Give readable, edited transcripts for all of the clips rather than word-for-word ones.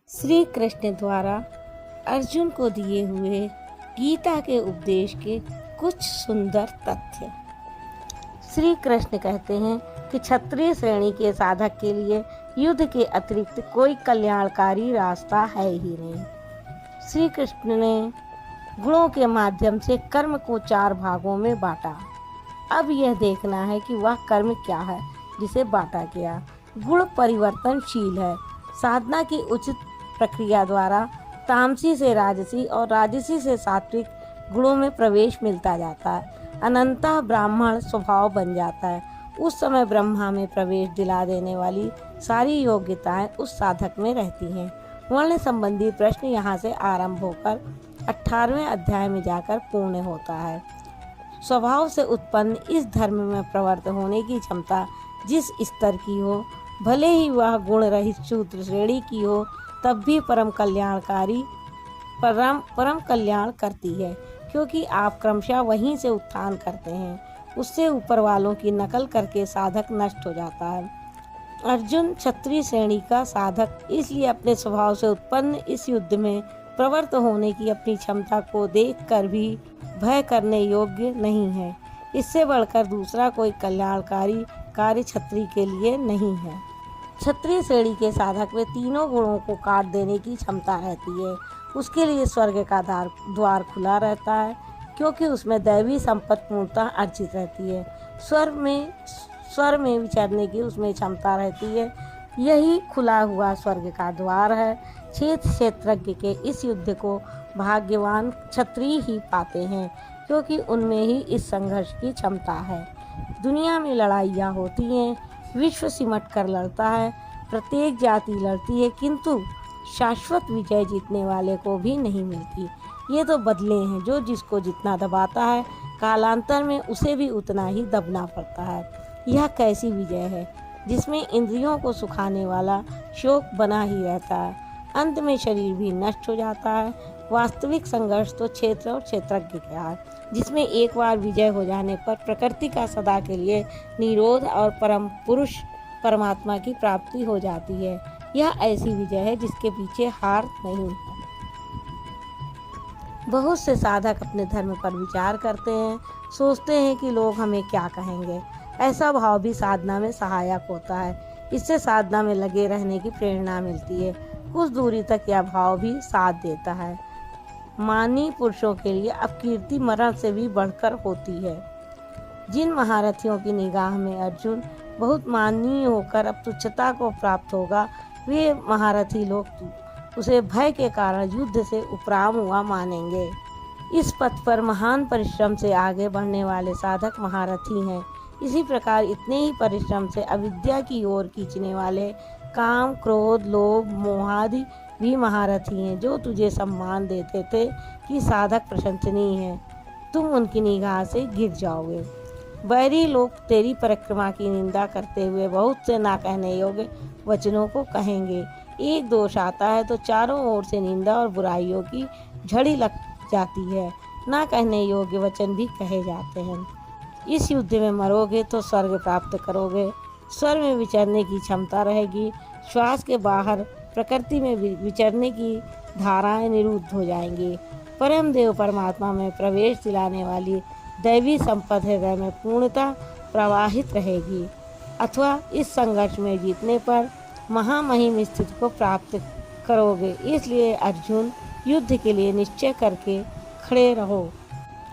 श्री कृष्ण द्वारा अर्जुन को दिए हुए गीता के उपदेश के कुछ सुंदर तथ्य। श्री कृष्ण कहते हैं कि क्षत्रिय श्रेणी के साधक के लिए युद्ध के अतिरिक्त कोई कल्याणकारी रास्ता है ही नहीं। श्री कृष्ण ने गुणों के माध्यम से कर्म को 4 भागों में बांटा। अब यह देखना है कि वह कर्म क्या है जिसे बांटा गया। गुण परिवर्तनशील है। साधना की उचित प्रक्रिया द्वारा तामसी से राजसी और राजसी से सात्विक गुणों में प्रवेश मिलता जाता है। अनंतः ब्राह्मण स्वभाव बन जाता है। उस समय ब्रह्मा में प्रवेश दिला देने वाली सारी योग्यताएं उस साधक में रहती हैं। वर्ण संबंधी प्रश्न यहाँ से आरंभ होकर 18वें अध्याय में जाकर पूर्ण होता है। स्वभाव से उत्पन्न इस धर्म में प्रवृत्त होने की क्षमता जिस स्तर की हो, भले ही वह गुण रहित शूद्र श्रेणी की हो, तब भी परम कल्याण करती है, क्योंकि आप क्रमशः वहीं से उत्थान करते हैं। उससे ऊपर वालों की नकल करके साधक नष्ट हो जाता है। अर्जुन क्षत्रिय श्रेणी का साधक इसलिए अपने स्वभाव से उत्पन्न इस युद्ध में प्रवृत्त होने की अपनी क्षमता को देखकर भी भय करने योग्य नहीं है। इससे बढ़कर दूसरा कोई कल्याणकारी कार्य क्षत्रिय के लिए नहीं है। क्षत्रिय श्रेणी के साधक में तीनों गुणों को काट देने की क्षमता रहती है। उसके लिए स्वर्ग का द्वार खुला रहता है, क्योंकि उसमें दैवी संपत्ति पूर्णतः अर्जित रहती है। स्वर में विचरने की उसमें क्षमता रहती है। यही खुला हुआ स्वर्ग का द्वार है। क्षेत्रज्ञ के इस युद्ध को भाग्यवान क्षत्रिय ही पाते हैं, क्योंकि उनमें ही इस संघर्ष की क्षमता है। दुनिया में लड़ाइयाँ होती हैं, विश्व सिमट कर लड़ता है, प्रत्येक जाति लड़ती है, किंतु शाश्वत विजय जीतने वाले को भी नहीं मिलती। ये तो बदले हैं, जो जिसको जितना दबाता है कालांतर में उसे भी उतना ही दबना पड़ता है। यह कैसी विजय है जिसमें इंद्रियों को सुखाने वाला शोक बना ही रहता है, अंत में शरीर भी नष्ट हो जाता है। वास्तविक संघर्ष तो क्षेत्र और क्षेत्रज्ञ का है, जिसमें एक बार विजय हो जाने पर प्रकृति का सदा के लिए निरोध और परम पुरुष परमात्मा की प्राप्ति हो जाती है। यह ऐसी विजय है जिसके पीछे हार नहीं है। बहुत से साधक अपने धर्म पर विचार करते हैं, सोचते हैं कि लोग हमें क्या कहेंगे। ऐसा भाव भी साधना में सहायक होता है। इससे साधना में लगे रहने की प्रेरणा मिलती है। कुछ दूरी तक यह भाव भी साथ देता है। मानी पुरुषों के लिए अपकीर्ति मरण से भी बढ़कर होती है। जिन महारथियों की निगाह में अर्जुन बहुत माननीय होकर अब तुच्छता को प्राप्त होगा, वे महारथी लोग उसे भय के कारण युद्ध से उपराम हुआ मानेंगे। इस पथ पर महान परिश्रम से आगे बढ़ने वाले साधक महारथी हैं। इसी प्रकार इतने ही परिश्रम से अविद्या की ओर खींचने वाले काम, क्रोध, लोभ, मोहादि भी महारथी हैं, जो तुझे सम्मान देते थे कि साधक प्रशंसनीय है, तुम उनकी निगाह से गिर जाओगे। बैरी लोग तेरी परिक्रमा की निंदा करते हुए बहुत से ना कहने योग्य वचनों को कहेंगे। एक दोष आता है तो चारों ओर से निंदा और बुराइयों की झड़ी लग जाती है। ना कहने योग्य वचन भी कहे जाते हैं। इस युद्ध में मरोगे तो स्वर्ग प्राप्त करोगे। स्वर में विचरने की क्षमता रहेगी। श्वास के बाहर प्रकृति में विचरने की धाराएं निरुद्ध हो जाएंगी। परम देव परमात्मा में प्रवेश दिलाने वाली दैवी संपत्ति हृदय में पूर्णतः प्रवाहित रहेगी। अथवा इस संघर्ष में जीतने पर महामहिम स्थिति को प्राप्त करोगे। इसलिए अर्जुन, युद्ध के लिए निश्चय करके खड़े रहो।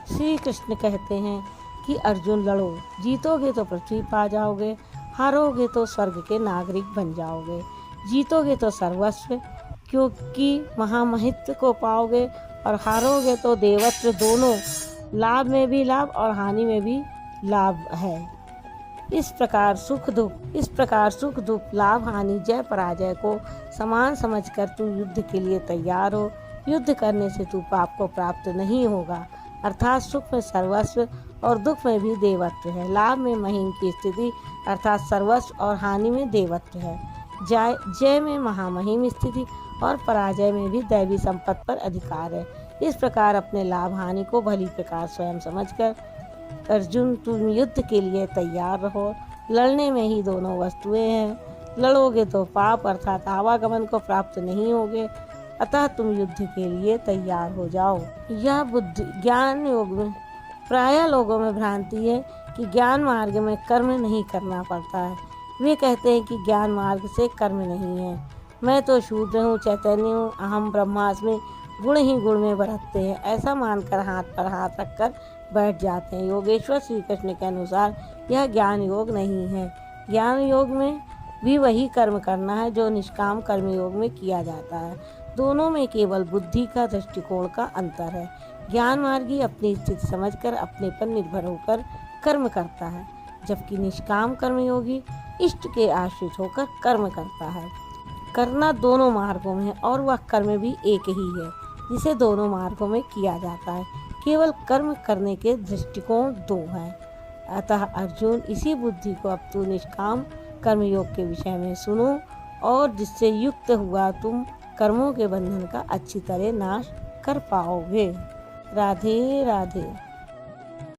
श्री कृष्ण कहते हैं कि अर्जुन लड़ो, जीतोगे तो पृथ्वी पा जाओगे, हारोगे तो स्वर्ग के नागरिक बन जाओगे। जीतोगे तो सर्वस्व, क्योंकि महामहित्व को पाओगे, और हारोगे तो देवत्व, दोनों लाभ में भी लाभ और हानि में भी लाभ है। इस प्रकार सुख दुख, लाभ हानि, जय पराजय को समान समझकर तू युद्ध के लिए तैयार हो। युद्ध करने से तू पाप को प्राप्त नहीं होगा, अर्थात सुख में सर्वस्व और दुख में भी देवत्व है। लाभ में महिम की स्थिति अर्थात सर्वस्व और हानि में देवत्व है। जय में महामहिम स्थिति और पराजय में भी दैवी संपत्ति पर अधिकार है। इस प्रकार अपने लाभ हानि को भली प्रकार स्वयं समझकर अर्जुन, तुम युद्ध के लिए तैयार रहो। लड़ने में ही दोनों वस्तुएं हैं, लड़ोगे तो पाप अर्थात आवागमन को प्राप्त नहीं होगे, अतः तुम युद्ध के लिए तैयार हो जाओ। यह बुद्धि ज्ञान योग में प्रायः लोगों में भ्रांति है कि ज्ञान मार्ग में कर्म नहीं करना पड़ता है। वे कहते हैं कि ज्ञान मार्ग से कर्म नहीं है, मैं तो शूद्र हूँ, चैतन्य हूँ, अहम ब्रह्मास्मि, गुण ही गुण में बरतते हैं, ऐसा मानकर हाथ पर हाथ रखकर बैठ जाते हैं। योगेश्वर श्री कृष्ण के अनुसार यह ज्ञान योग नहीं है। ज्ञान योग में भी वही कर्म करना है जो निष्काम कर्म योग में किया जाता है। दोनों में केवल बुद्धि का दृष्टिकोण का अंतर है। ज्ञान मार्गी अपनी स्थिति समझकर अपने पर निर्भर होकर कर्म करता है, जबकि निष्काम कर्मयोगी इष्ट के आश्रित होकर कर्म करता है। करना दोनों मार्गों में है और वह कर्म भी एक ही है जिसे दोनों मार्गों में किया जाता है, केवल कर्म करने के दृष्टिकोण दो हैं। अतः अर्जुन, इसी बुद्धि को अब तू निष्काम कर्मयोग के विषय में सुनो, और जिससे युक्त हुआ तुम कर्मों के बंधन का अच्छी तरह नाश कर पाओगे। राधे राधे।